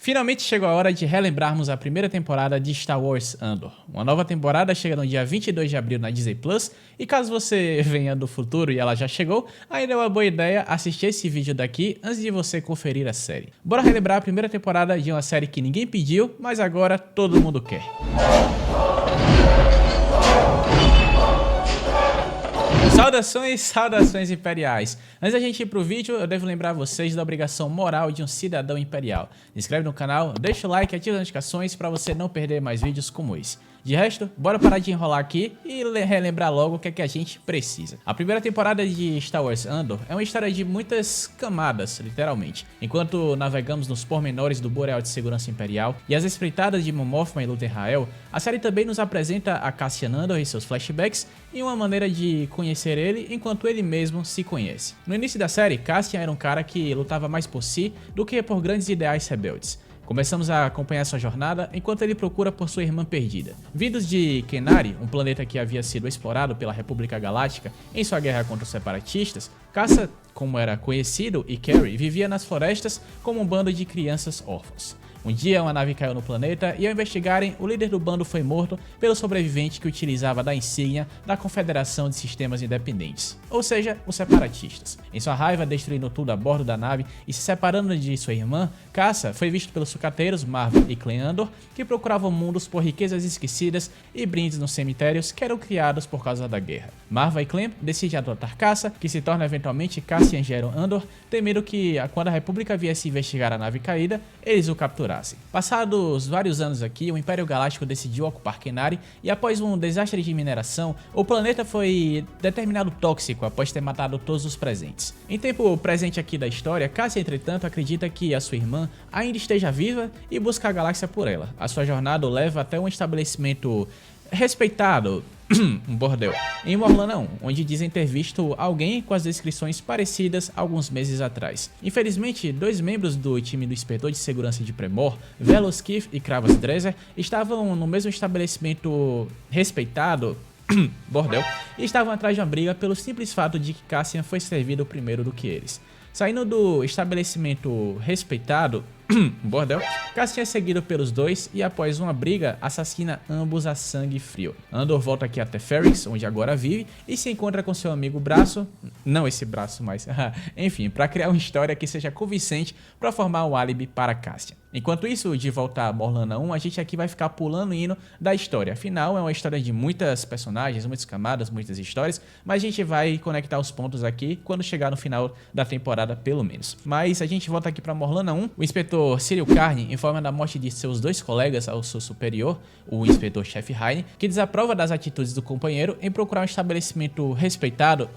Finalmente chegou a hora de relembrarmos a primeira temporada de Star Wars Andor. Uma nova temporada chega no dia 22 de abril na Disney Plus, e caso você venha do futuro e ela já chegou, ainda é uma boa ideia assistir esse vídeo daqui antes de você conferir a série. Bora relembrar a primeira temporada de uma série que ninguém pediu, mas agora todo mundo quer. Saudações imperiais. Antes da gente ir pro vídeo, eu devo lembrar vocês da obrigação moral de um cidadão imperial. Se inscreve no canal, deixa o like e ativa as notificações para você não perder mais vídeos como esse. De resto, bora parar de enrolar aqui e relembrar logo o que é que a gente precisa. A primeira temporada de Star Wars Andor é uma história de muitas camadas, literalmente. Enquanto navegamos nos pormenores do Boreal de Segurança Imperial e as espreitadas de Mon Mothma e Luthen Rael, a série também nos apresenta a Cassian Andor e seus flashbacks e uma maneira de conhecer ele enquanto ele mesmo se conhece. No início da série, Cassian era um cara que lutava mais por si do que por grandes ideais rebeldes. Começamos a acompanhar sua jornada enquanto ele procura por sua irmã perdida. Vindos de Kenari, um planeta que havia sido explorado pela República Galáctica em sua guerra contra os separatistas, Caça, como era conhecido, e Carrie vivia nas florestas como um bando de crianças órfãos. Um dia, uma nave caiu no planeta e, ao investigarem, o líder do bando foi morto pelo sobrevivente que utilizava da insígnia da Confederação de Sistemas Independentes, ou seja, os separatistas. Em sua raiva, destruindo tudo a bordo da nave e se separando de sua irmã, Caça foi visto pelos sucateiros Marva e Clem Andor, que procuravam mundos por riquezas esquecidas e brindes nos cemitérios que eram criados por causa da guerra. Marva e Clem decidem adotar Caça, que se torna eventualmente Cassian Geron Andor, temendo que, quando a República viesse investigar a nave caída, eles o capturassem. Passados vários anos aqui, o Império Galáctico decidiu ocupar Kenari e, após um desastre de mineração, o planeta foi determinado tóxico após ter matado todos os presentes. Em tempo presente aqui da história, Cassian, entretanto, acredita que a sua irmã ainda esteja viva e busca a galáxia por ela. A sua jornada o leva até um estabelecimento respeitado, um bordel, em Morlana 1, onde dizem ter visto alguém com as descrições parecidas alguns meses atrás. Infelizmente, dois membros do time do Inspetor de Segurança de Premor, Velos Keith e Kravas Drezer, estavam no mesmo estabelecimento respeitado, bordel, e estavam atrás de uma briga pelo simples fato de que Cassian foi servido primeiro do que eles. Saindo do estabelecimento respeitado, bordel, Cassian é seguido pelos dois e, após uma briga, assassina ambos a sangue frio. Andor volta aqui até Ferrix, onde agora vive, e se encontra com seu amigo Braço, não esse braço, mas enfim, para criar uma história que seja convincente para formar um álibi para Cassian. Enquanto isso, de volta a Morlana 1, a gente aqui vai ficar pulando o hino da história. Afinal, é uma história de muitas personagens, muitas camadas, muitas histórias, mas a gente vai conectar os pontos aqui quando chegar no final da temporada, pelo menos. Mas a gente volta aqui para Morlana 1. O inspetor Cyril Carne informa da morte de seus dois colegas ao seu superior, o inspetor-chefe Heine, que desaprova das atitudes do companheiro em procurar um estabelecimento respeitado,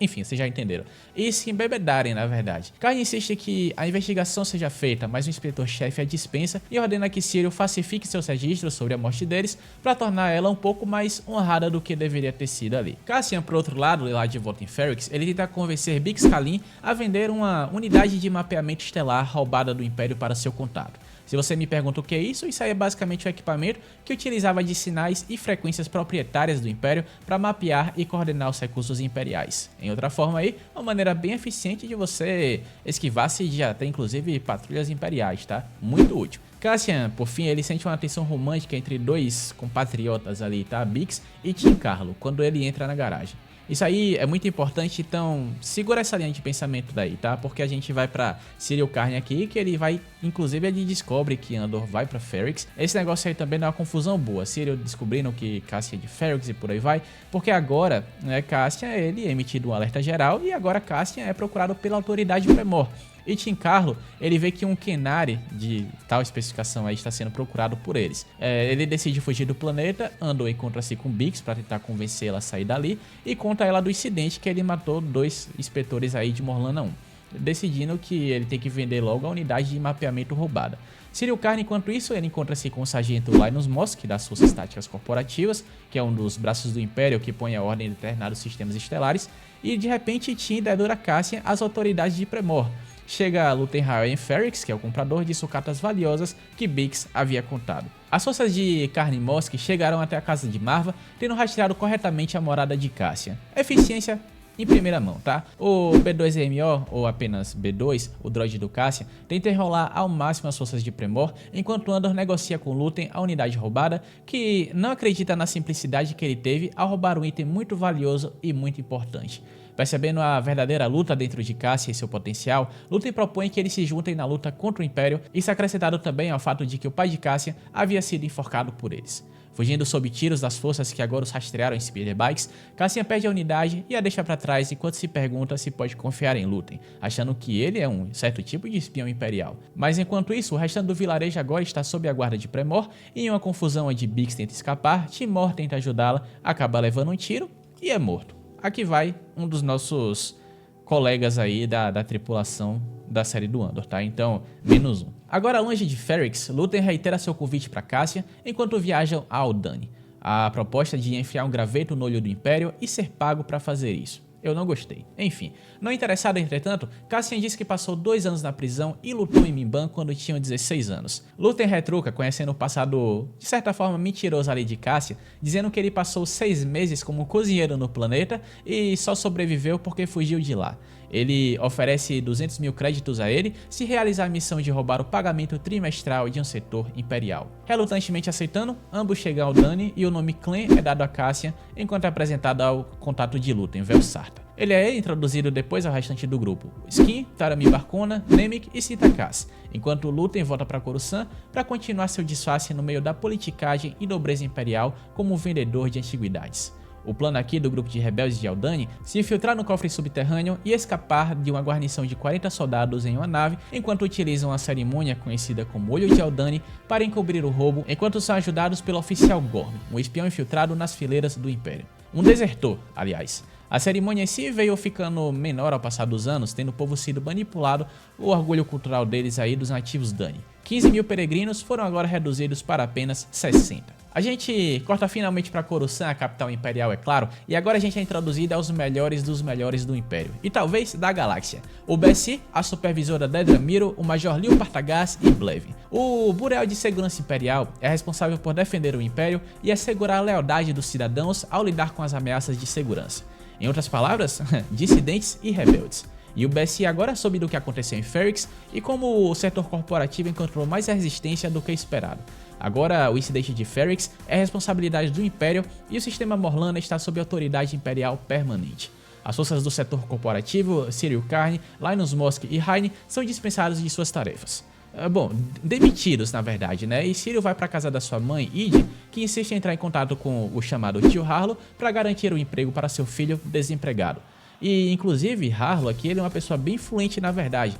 enfim, vocês já entenderam, e se embebedarem, na verdade. Carne insiste que a investigação seja feita, mas o inspetor-chefe a dispensa e ordena que Cyril falsifique seus registros sobre a morte deles para tornar ela um pouco mais honrada do que deveria ter sido ali. Cassian, por outro lado, lá de volta em Ferrix, ele tenta convencer Bix Kalin a vender uma unidade de mapeamento estelar roubada do Império para seu contato. Se você me pergunta o que é isso aí é basicamente um equipamento que utilizava de sinais e frequências proprietárias do Império para mapear e coordenar os recursos imperiais. Em outra forma aí, uma maneira bem eficiente de você esquivar-se de até inclusive patrulhas imperiais, tá? Muito útil. Cassian, por fim, ele sente uma tensão romântica entre dois compatriotas ali, tá? Bix e Tim Carlo, quando ele entra na garagem. Isso aí é muito importante, então segura essa linha de pensamento daí, tá? Porque a gente vai pra Cyril Carne aqui, que ele vai, inclusive ele descobre que Andor vai pra Ferrix. Esse negócio aí também dá uma confusão boa, Cyril descobrindo que Cassian é de Ferrix e por aí vai, porque agora, né, Cassian, ele é emitido um alerta geral e agora Cassian é procurado pela autoridade Premor. E Tim Carlo, ele vê que um Kenari de tal especificação aí está sendo procurado por eles. Ele decide fugir do planeta, Andor encontra-se com Bix para tentar convencê-la a sair dali e conta a ela do incidente que ele matou dois inspetores aí de Morlana 1, decidindo que ele tem que vender logo a unidade de mapeamento roubada. Cyril Carne, enquanto isso, ele encontra-se com o sargento Linus Mosk, das Forças Táticas Corporativas, que é um dos braços do Império que põe a ordem em determinados sistemas estelares, e de repente Tim dedura Cassian às autoridades de Premor. Chega Luthen Rael em Ferrix, que é o comprador de sucatas valiosas que Bix havia contado. As forças de Carne Mosk chegaram até a casa de Marva, tendo rastreado corretamente a morada de Cassian. Eficiência em primeira mão, tá? O B2MO, ou apenas B2, o droid do Cassian, tenta enrolar ao máximo as forças de Premor, enquanto Andor negocia com Luthen a unidade roubada, que não acredita na simplicidade que ele teve ao roubar um item muito valioso e muito importante. Percebendo a verdadeira luta dentro de Cassian e seu potencial, Luthen propõe que eles se juntem na luta contra o Império, isso acrescentado também ao fato de que o pai de Cassian havia sido enforcado por eles. Fugindo sob tiros das forças que agora os rastrearam em Speeder Bikes, Cassian perde a unidade e a deixa para trás enquanto se pergunta se pode confiar em Luthen, achando que ele é um certo tipo de espião imperial. Mas enquanto isso, o restante do vilarejo agora está sob a guarda de Premor e em uma confusão onde Bix tenta escapar, Timor tenta ajudá-la, acaba levando um tiro e é morto. Aqui vai um dos nossos colegas aí da tripulação da série do Andor, tá? Então, -1. Agora, longe de Ferrix, Luthen reitera seu convite para Cassian enquanto viajam a Aldhani. A proposta de enfiar um graveto no olho do Império e ser pago para fazer isso. Eu não gostei. Enfim, não interessado entretanto, Cassian disse que passou 2 anos na prisão e lutou em Mimban quando tinha 16 anos. Luthen retruca, conhecendo o passado de certa forma mentiroso ali de Cassian, dizendo que ele passou 6 meses como cozinheiro no planeta e só sobreviveu porque fugiu de lá. Ele oferece 200 mil créditos a ele se realizar a missão de roubar o pagamento trimestral de um setor imperial. Relutantemente aceitando, ambos chegam ao Aldhani e o nome Clan é dado a Cassian enquanto é apresentado ao contato de Luthen, Velsarta. Ele é introduzido depois ao restante do grupo, Skin, Taramir Barcona, Nemik e Sita Kass, enquanto Luthen volta para Coruscant para continuar seu disfarce no meio da politicagem e nobreza imperial como vendedor de antiguidades. O plano aqui do grupo de rebeldes de Aldhani se infiltrar no cofre subterrâneo e escapar de uma guarnição de 40 soldados em uma nave enquanto utilizam a cerimônia conhecida como Olho de Aldhani para encobrir o roubo, enquanto são ajudados pelo oficial Gorm, um espião infiltrado nas fileiras do Império. Um desertor, aliás. A cerimônia em si veio ficando menor ao passar dos anos, tendo o povo sido manipulado o orgulho cultural deles aí dos nativos Dani. 15 mil peregrinos foram agora reduzidos para apenas 60. A gente corta finalmente para Coruscant, a capital imperial, é claro, e agora a gente é introduzido aos melhores dos melhores do Império, e talvez da galáxia. O BSI, a supervisora Dedra Meero, o Major Liu Partagaz e Blevin. O Bureau de Segurança Imperial é responsável por defender o Império e assegurar a lealdade dos cidadãos ao lidar com as ameaças de segurança. Em outras palavras, dissidentes e rebeldes. E o BSI agora soube do que aconteceu em Ferrix e como o setor corporativo encontrou mais resistência do que esperado. Agora, o incidente de Ferrix é responsabilidade do Império e o sistema Morlana está sob autoridade imperial permanente. As forças do setor corporativo, Cyril Karn, Linus Mosk e Heine são dispensados de suas tarefas. Bom, demitidos na verdade, né? E Cyril vai para casa da sua mãe, Id, que insiste em entrar em contato com o chamado tio Harlow para garantir o emprego para seu filho desempregado. E inclusive Harlow aqui ele é uma pessoa bem influente na verdade,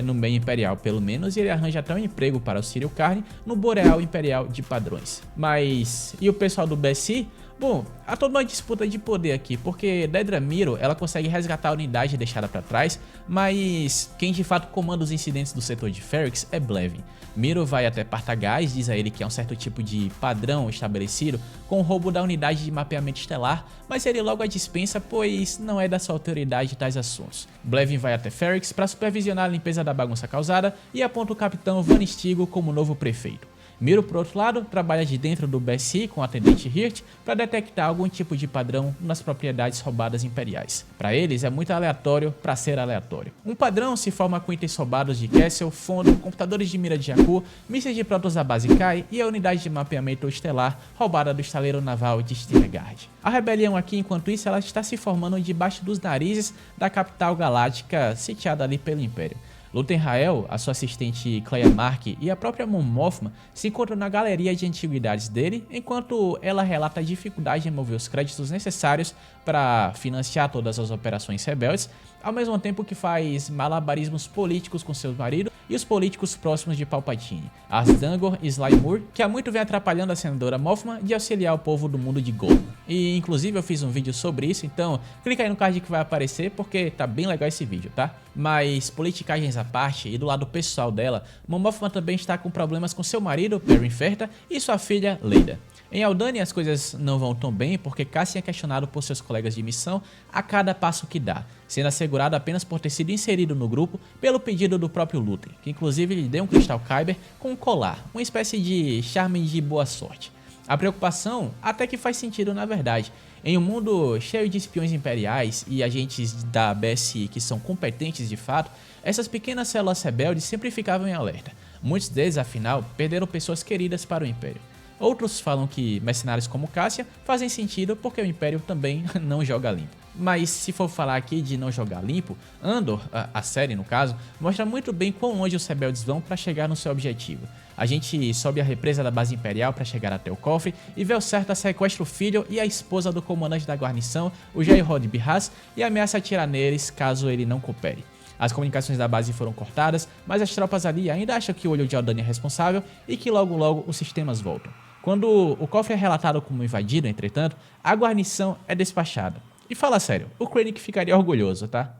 no meio imperial pelo menos, e ele arranja até um emprego para o Cyril Karn no Boreal Imperial de Padrões. Mas e o pessoal do BSI? Bom, há toda uma disputa de poder aqui, porque Dedra Meero ela consegue resgatar a unidade deixada para trás, mas quem de fato comanda os incidentes do setor de Ferrix é Blevin. Meero vai até Partagaz, diz a ele que é um certo tipo de padrão estabelecido com o roubo da unidade de mapeamento estelar, mas ele logo a dispensa pois não é da sua autoridade tais assuntos. Blevin vai até Ferrix para supervisionar a limpeza da bagunça causada e aponta o capitão Van Stigo como novo prefeito. Meero, por outro lado, trabalha de dentro do BSI com o atendente Hirt para detectar algum tipo de padrão nas propriedades roubadas imperiais. Para eles é muito aleatório para ser aleatório. Um padrão se forma com itens roubados de Kessel, Fondo, computadores de mira de Jakku, mísseis de Protoss da base Kai e a unidade de mapeamento estelar roubada do estaleiro naval de Stillegard. A rebelião aqui, enquanto isso, ela está se formando debaixo dos narizes da capital galáctica sitiada ali pelo Império. Luthen Rael, a sua assistente Cleia Mark e a própria Mon Mothma se encontram na galeria de antiguidades dele, enquanto ela relata a dificuldade em mover os créditos necessários para financiar todas as operações rebeldes, ao mesmo tempo que faz malabarismos políticos com seu marido e os políticos próximos de Palpatine, Asdangor e Sly Moore, que há muito vem atrapalhando a senadora Mothma de auxiliar o povo do mundo de Golden. E inclusive eu fiz um vídeo sobre isso, então clica aí no card que vai aparecer porque tá bem legal esse vídeo, tá? Mas politicagens à parte e do lado pessoal dela, Mon Mothma também está com problemas com seu marido, Perrin Ferta, e sua filha, Leida. Em Aldhani as coisas não vão tão bem porque Cassian é questionado por seus colegas de missão a cada passo que dá, sendo assegurado apenas por ter sido inserido no grupo pelo pedido do próprio Luthen, que inclusive lhe deu um cristal Kyber com um colar, uma espécie de charme de boa sorte. A preocupação até que faz sentido na verdade. Em um mundo cheio de espiões imperiais e agentes da BSI que são competentes de fato, essas pequenas células rebeldes sempre ficavam em alerta. Muitos deles, afinal, perderam pessoas queridas para o Império. Outros falam que mercenários como Cassian fazem sentido porque o Império também não joga limpo. Mas se for falar aqui de não jogar limpo, Andor, a série no caso, mostra muito bem quão longe os rebeldes vão para chegar no seu objetivo. A gente sobe a represa da base imperial para chegar até o cofre e vê o Certa sequestra o filho e a esposa do comandante da guarnição, o Jairod Birraz, e ameaça atirar neles caso ele não coopere. As comunicações da base foram cortadas, mas as tropas ali ainda acham que o olho de Aldani é responsável e que logo logo os sistemas voltam. Quando o cofre é relatado como invadido, entretanto, a guarnição é despachada. E fala sério, o Krennic ficaria orgulhoso, tá?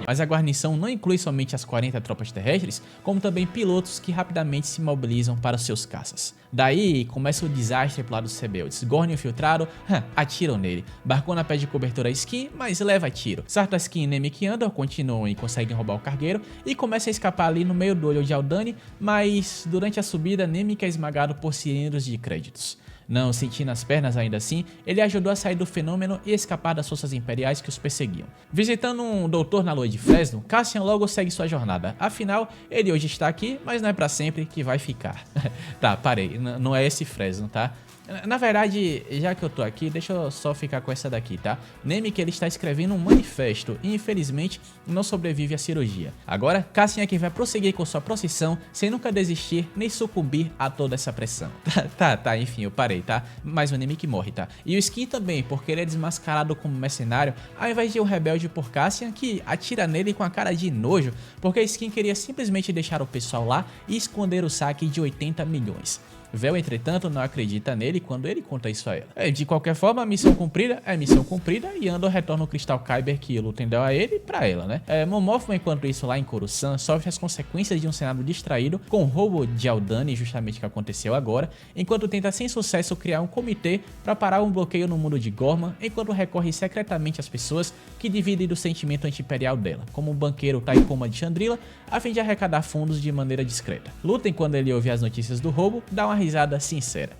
Mas a guarnição não inclui somente as 40 tropas terrestres, como também pilotos que rapidamente se mobilizam para os seus caças. Daí começa o desastre pro lado dos rebeldes. Gorn infiltrado, atiram nele. Barcona pede cobertura a Skin, mas leva tiro. Sarta, Skin, Nemik e Andor continuam e conseguem roubar o cargueiro e começam a escapar ali no meio do olho de Aldani, mas durante a subida Nemik é esmagado por cilindros de créditos. Não sentindo as pernas ainda assim, ele ajudou a sair do fenômeno e escapar das forças imperiais que os perseguiam. Visitando um doutor na lua de Fresno, Cassian logo segue sua jornada. Afinal, ele hoje está aqui, mas não é pra sempre que vai ficar. Tá, parei, não é esse Fresno, tá? Na verdade, já que eu tô aqui, deixa eu só ficar com essa daqui, tá? Nemik, ele está escrevendo um manifesto e infelizmente não sobrevive à cirurgia. Agora, Cassian é quem vai prosseguir com sua procissão sem nunca desistir nem sucumbir a toda essa pressão. Tá, enfim, eu parei, tá? Mas o Nemik morre, tá? E o Skin também, porque ele é desmascarado como mercenário ao invés de um rebelde por Cassian que atira nele com a cara de nojo, porque a Skin queria simplesmente deixar o pessoal lá e esconder o saque de 80 milhões. Vel, entretanto, não acredita nele quando ele conta isso a ela. De qualquer forma, a missão cumprida é missão cumprida e Andor retorna o cristal Kyber que Luthen deu a ele pra ela, né? Mon Mothma, enquanto isso, lá em Coruscant, sofre as consequências de um Senado distraído com o roubo de Aldani, justamente que aconteceu agora, enquanto tenta sem sucesso criar um comitê pra parar um bloqueio no mundo de Gorman, enquanto recorre secretamente às pessoas que dividem do sentimento anti-imperial dela, como o banqueiro Taikoma de Chandrila, a fim de arrecadar fundos de maneira discreta. Luthen, quando ele ouve as notícias do roubo, dá uma risada sincera.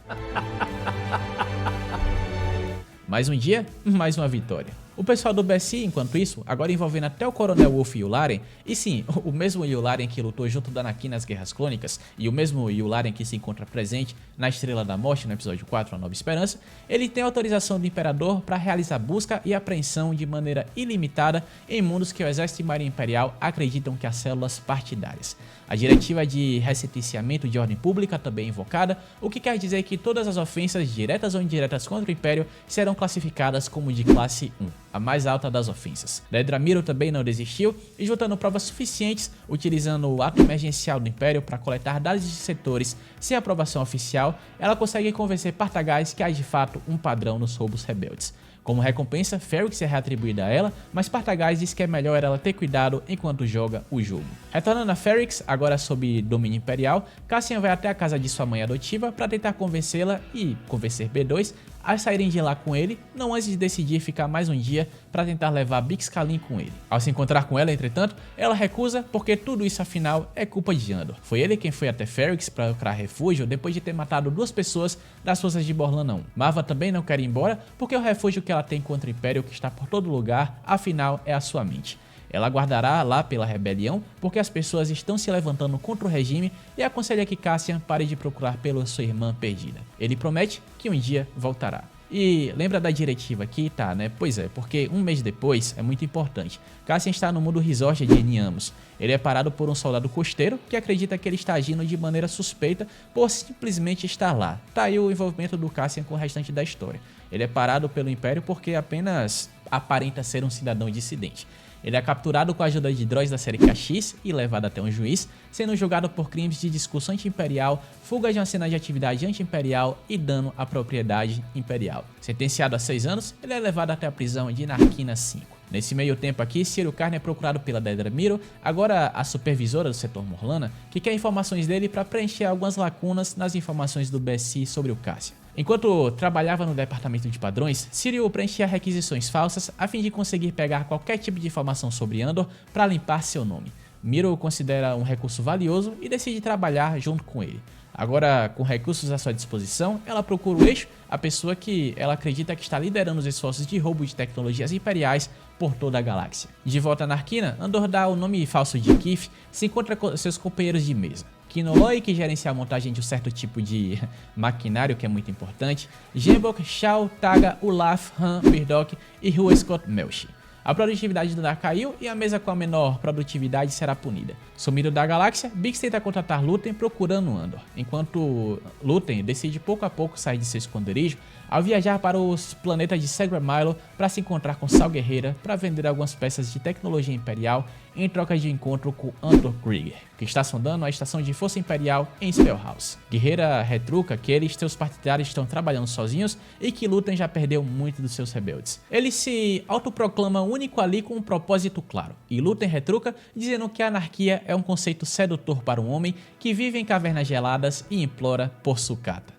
Mais um dia, mais uma vitória. O pessoal do BSI, enquanto isso, agora envolvendo até o Coronel Wolffe Yularen, e sim, o mesmo Yularen que lutou junto do Anakin nas Guerras Clônicas, e o mesmo Yularen que se encontra presente na Estrela da Morte no episódio 4, A Nova Esperança, ele tem autorização do Imperador para realizar busca e apreensão de maneira ilimitada em mundos que o Exército e Marinha Imperial acreditam que há células partidárias. A diretiva de recentenciamento de ordem pública também é invocada, o que quer dizer que todas as ofensas diretas ou indiretas contra o Império serão classificadas como de classe 1, a mais alta das ofensas. Dedra Meero também não desistiu e, juntando provas suficientes, utilizando o ato emergencial do Império para coletar dados de setores sem aprovação oficial, ela consegue convencer Partagaz que há de fato um padrão nos roubos rebeldes. Como recompensa, Ferrix é reatribuída a ela, mas Partagaz diz que é melhor ela ter cuidado enquanto joga o jogo. Retornando a Ferrix, agora sob domínio imperial, Cassian vai até a casa de sua mãe adotiva para tentar convencê-la e convencer B2 a saírem de lá com ele, não antes de decidir ficar mais um dia para tentar levar Bix-Calim com ele. Ao se encontrar com ela, entretanto, ela recusa porque tudo isso afinal é culpa de Andor. Foi ele quem foi até Ferrix para procurar refúgio depois de ter matado 2 pessoas das forças de Borlana 1. Maarva também não quer ir embora porque o refúgio que ela tem contra o Império, que está por todo lugar, afinal é a sua mente. Ela aguardará lá pela rebelião porque as pessoas estão se levantando contra o regime e aconselha que Cassian pare de procurar pela sua irmã perdida. Ele promete que um dia voltará. E lembra da diretiva aqui? Tá, né? Pois é, porque um mês depois é muito importante. Cassian está no mundo resort de Eniamos. Ele é parado por um soldado costeiro que acredita que ele está agindo de maneira suspeita por simplesmente estar lá. Tá aí o envolvimento do Cassian com o restante da história. Ele é parado pelo Império porque apenas aparenta ser um cidadão dissidente. Ele é capturado com a ajuda de droids da série KX e levado até um juiz, sendo julgado por crimes de discurso anti-imperial, fuga de uma cena de atividade anti-imperial e dano à propriedade imperial. Sentenciado a 6 anos, ele é levado até a prisão de Narkina 5. Nesse meio tempo aqui, Ciro Carne é procurado pela Dedra Meero, agora a supervisora do setor Morlana, que quer informações dele para preencher algumas lacunas nas informações do BSI sobre o Cassian. Enquanto trabalhava no departamento de padrões, Cyril preenchia requisições falsas a fim de conseguir pegar qualquer tipo de informação sobre Andor para limpar seu nome. Meero o considera um recurso valioso e decide trabalhar junto com ele. Agora, com recursos à sua disposição, ela procura o Eixo, a pessoa que ela acredita que está liderando os esforços de roubo de tecnologias imperiais por toda a galáxia. De volta na Narkina, Andor dá o nome falso de Kif, se encontra com seus companheiros de mesa. Kinoloy, que gerencia a montagem de um certo tipo de maquinário que é muito importante, Jembok, Shao, Taga, Ulaf, Han, Murdock e Hua Scott Melshi. A produtividade do Andor caiu e a mesa com a menor produtividade será punida. Sumido da galáxia, Bix tenta contratar Luthen procurando Andor, enquanto Luthen decide pouco a pouco sair de seu esconderijo ao viajar para os planetas de Segra Milo para se encontrar com Saw Gerrera para vender algumas peças de tecnologia imperial em troca de encontro com Antor Krieger, que está sondando a estação de força imperial em Spellhouse. Gerrera retruca que ele e seus partidários estão trabalhando sozinhos e que Luthen já perdeu muito dos seus rebeldes. Ele se autoproclama único ali com um propósito claro, e Luthen retruca dizendo que a anarquia é um conceito sedutor para um homem que vive em cavernas geladas e implora por sucata.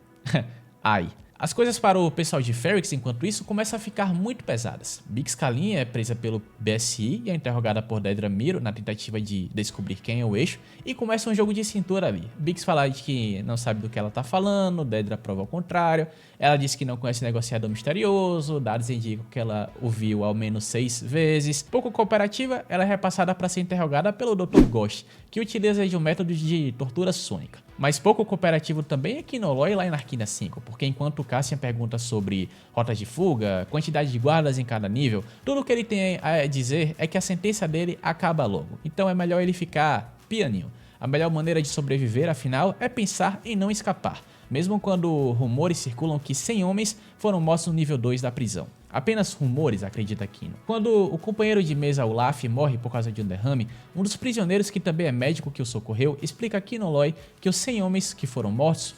Ai. As coisas para o pessoal de Ferrix, enquanto isso, começam a ficar muito pesadas. Bix Kalin é presa pelo BSI e é interrogada por Dedra Meero na tentativa de descobrir quem é o Eixo, e começa um jogo de cintura ali. Bix fala de que não sabe do que ela tá falando, Dedra prova ao contrário, ela diz que não conhece negociador misterioso, dados indicam que ela o viu ao menos 6 vezes. Pouco cooperativa, ela é repassada para ser interrogada pelo Dr. Ghost, que utiliza de um método de tortura sônica. Mas pouco cooperativo também é Kinoloy lá em Narkina 5, porque enquanto Cassian pergunta sobre rotas de fuga, quantidade de guardas em cada nível, tudo o que ele tem a dizer é que a sentença dele acaba logo, então é melhor ele ficar pianinho. A melhor maneira de sobreviver, afinal, é pensar em não escapar, mesmo quando rumores circulam que 100 homens foram mortos no nível 2 da prisão. Apenas rumores, acredita Kino. Quando o companheiro de mesa Ulaf morre por causa de um derrame, um dos prisioneiros, que também é médico que o socorreu, explica a Kinoloy que os 100 homens que foram mortos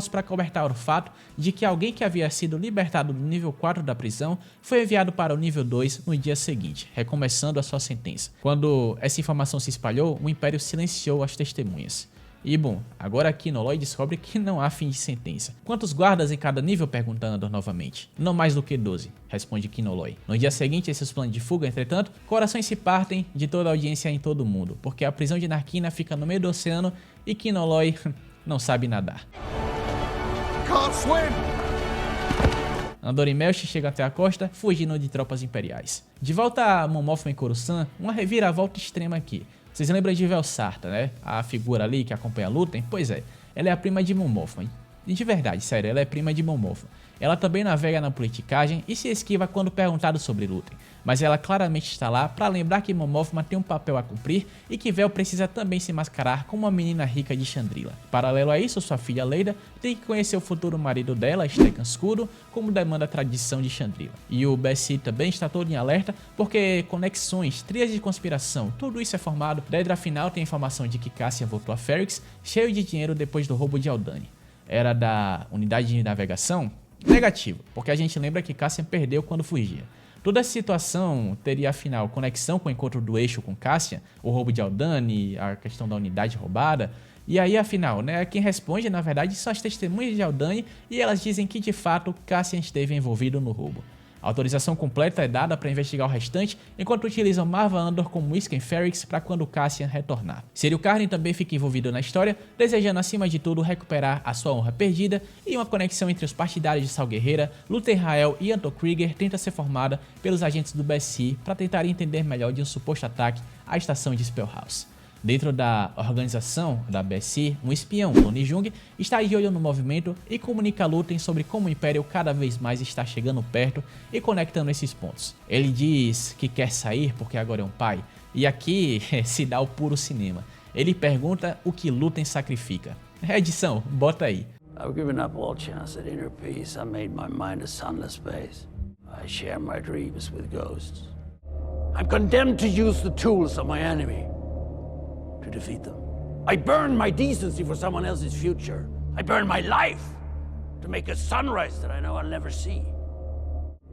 para cobertar o fato de que alguém que havia sido libertado do nível 4 da prisão foi enviado para o nível 2 no dia seguinte, recomeçando a sua sentença. Quando essa informação se espalhou, o Império silenciou as testemunhas. E bom, agora Kinoloy descobre que não há fim de sentença. Quantos guardas em cada nível? Pergunta Andor novamente. Não mais do que 12, responde Kinoloy. No dia seguinte, esses planos de fuga, entretanto, corações se partem de toda a audiência em todo o mundo, porque a prisão de Narkina fica no meio do oceano e Kinoloy não sabe nadar. Can't swim! Andor e Melshi chegam até a costa, fugindo de tropas imperiais. De volta a Mon Mothma e Coruscant, uma reviravolta extrema aqui. Vocês lembram de Velsarta, né? A figura ali que acompanha Luthen? Pois é, ela é a prima de Mon Mothma. E de verdade, sério, ela é prima de Mon Mothma. Ela também navega na politicagem e se esquiva quando perguntado sobre Luthen, mas ela claramente está lá para lembrar que Mon Mothma tem um papel a cumprir e que Vel precisa também se mascarar como uma menina rica de Chandrila. Paralelo a isso, sua filha Leida tem que conhecer o futuro marido dela, Stekan Skrull, como demanda a tradição de Chandrila. E o BSI também está todo em alerta porque conexões, trias de conspiração, tudo isso é formado. Dedra afinal tem a informação de que Cassian voltou a Ferrix cheio de dinheiro depois do roubo de Aldhani. Era da unidade de navegação? Negativo, porque a gente lembra que Cassian perdeu quando fugia. Toda essa situação teria afinal conexão com o encontro do Eixo com Cassian, o roubo de Aldhani, a questão da unidade roubada. E aí afinal, né, quem responde na verdade são as testemunhas de Aldhani e elas dizem que de fato Cassian esteve envolvido no roubo. A autorização completa é dada para investigar o restante, enquanto utilizam Marva Andor como isca em Ferrix para quando Cassian retornar. Cyril Karn também fica envolvido na história, desejando acima de tudo recuperar a sua honra perdida, e uma conexão entre os partidários de Saw Gerrera, Luthen Rael e Antor Krieger tenta ser formada pelos agentes do BSI para tentar entender melhor de um suposto ataque à estação de Spellhouse. Dentro da organização da BSI, um espião, Tony Jung, está de olho no movimento e comunica a Luthen sobre como o Império cada vez mais está chegando perto e conectando esses pontos. Ele diz que quer sair porque agora é um pai, e aqui se dá o puro cinema. Ele pergunta o que Luthen sacrifica. Edição, bota aí. I've given up all chance at inner peace. I made my mind a sunless space. I share my dreams with ghosts. I'm condemned to use the tools of my enemy to defeat them. I burn my decency for someone else's future. I burn my life to make a sunrise that I know I'll never see.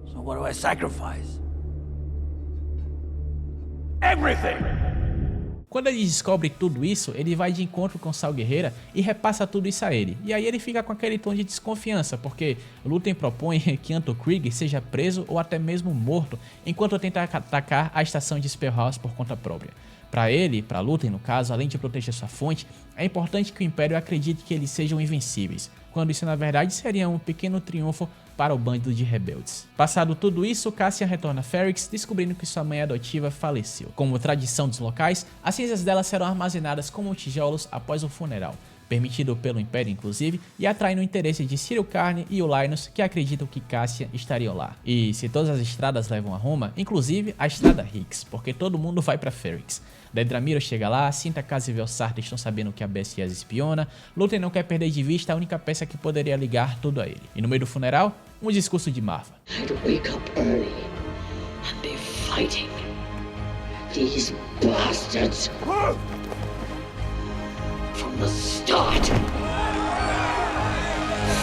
So what do I sacrifice? Everything! Quando ele descobre tudo isso, ele vai de encontro com Saw Gerrera e repassa tudo isso a ele. E aí ele fica com aquele tom de desconfiança, porque Luthen propõe que Antor Krieger seja preso ou até mesmo morto, enquanto tenta atacar a estação de Spellhouse por conta própria. Pra Lúthien no caso, além de proteger sua fonte, é importante que o Império acredite que eles sejam invencíveis, quando isso na verdade seria um pequeno triunfo para o bando de rebeldes. Passado tudo isso, Cassian retorna a Ferrix, descobrindo que sua mãe adotiva faleceu. Como tradição dos locais, as cinzas dela serão armazenadas como tijolos após o funeral, permitido pelo Império inclusive, e atraindo o interesse de Cyril Karn e o Linus, que acreditam que Cassian estaria lá. E se todas as estradas levam a Roma, inclusive a estrada Higgs, porque todo mundo vai para Ferrix. Dedra Meero chega lá, Cinta Casa e Velsarta estão sabendo que a Bessie as espiona, Lúthien não quer perder de vista a única peça que poderia ligar tudo a ele. E no meio do funeral, um discurso de Marva. I'd wake up early and be fighting these bastards from the start.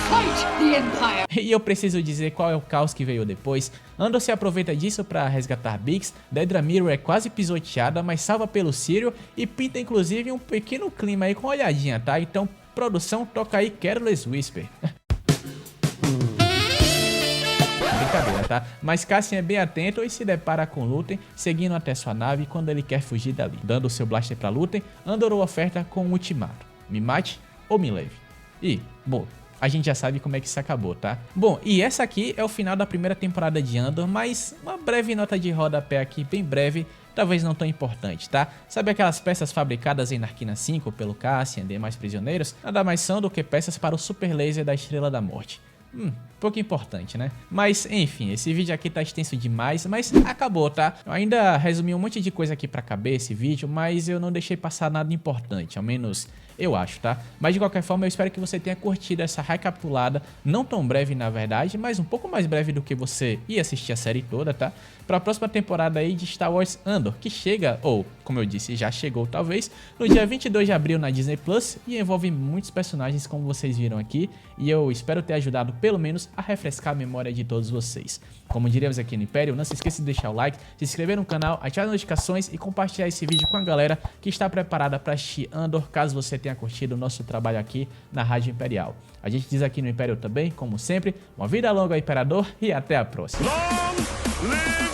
Fight the Empire! E eu preciso dizer qual é o caos que veio depois. Andor se aproveita disso para resgatar Biggs, Dedra Meero é quase pisoteada, mas salva pelo Cyril e pinta inclusive um pequeno clima aí com olhadinha, tá? Então, produção, toca aí Careless Whisper. Brincadeira, tá? Mas Cassian é bem atento e se depara com Lúthien seguindo até sua nave quando ele quer fugir dali. Dando seu blaster pra Lúthien, Andor o oferta com um ultimato: me mate ou me leve. E, bom, a gente já sabe como é que isso acabou, tá? Bom, e essa aqui é o final da primeira temporada de Andor, mas uma breve nota de rodapé aqui, bem breve, talvez não tão importante, tá? Sabe aquelas peças fabricadas em Narkina 5 pelo Cassian e demais prisioneiros? Nada mais são do que peças para o Super Laser da Estrela da Morte. Pouco importante, né? Mas, enfim, esse vídeo aqui tá extenso demais, mas acabou, tá? Eu ainda resumi um monte de coisa aqui pra caber esse vídeo, mas eu não deixei passar nada importante, ao menos eu acho, tá? Mas de qualquer forma, eu espero que você tenha curtido essa recapitulada, não tão breve na verdade, mas um pouco mais breve do que você ia assistir a série toda, tá? Pra próxima temporada aí de Star Wars Andor, que chega, ou como eu disse, já chegou talvez, no dia 22 de abril na Disney Plus e envolve muitos personagens como vocês viram aqui, e eu espero ter ajudado pelo menos a refrescar a memória de todos vocês. Como diríamos aqui no Império, não se esqueça de deixar o like, se inscrever no canal, ativar as notificações e compartilhar esse vídeo com a galera que está preparada para assistir Andor, caso você tenha curtido o nosso trabalho aqui na Rádio Imperial. A gente diz aqui no Império também, como sempre, uma vida longa ao Imperador e até a próxima. Long live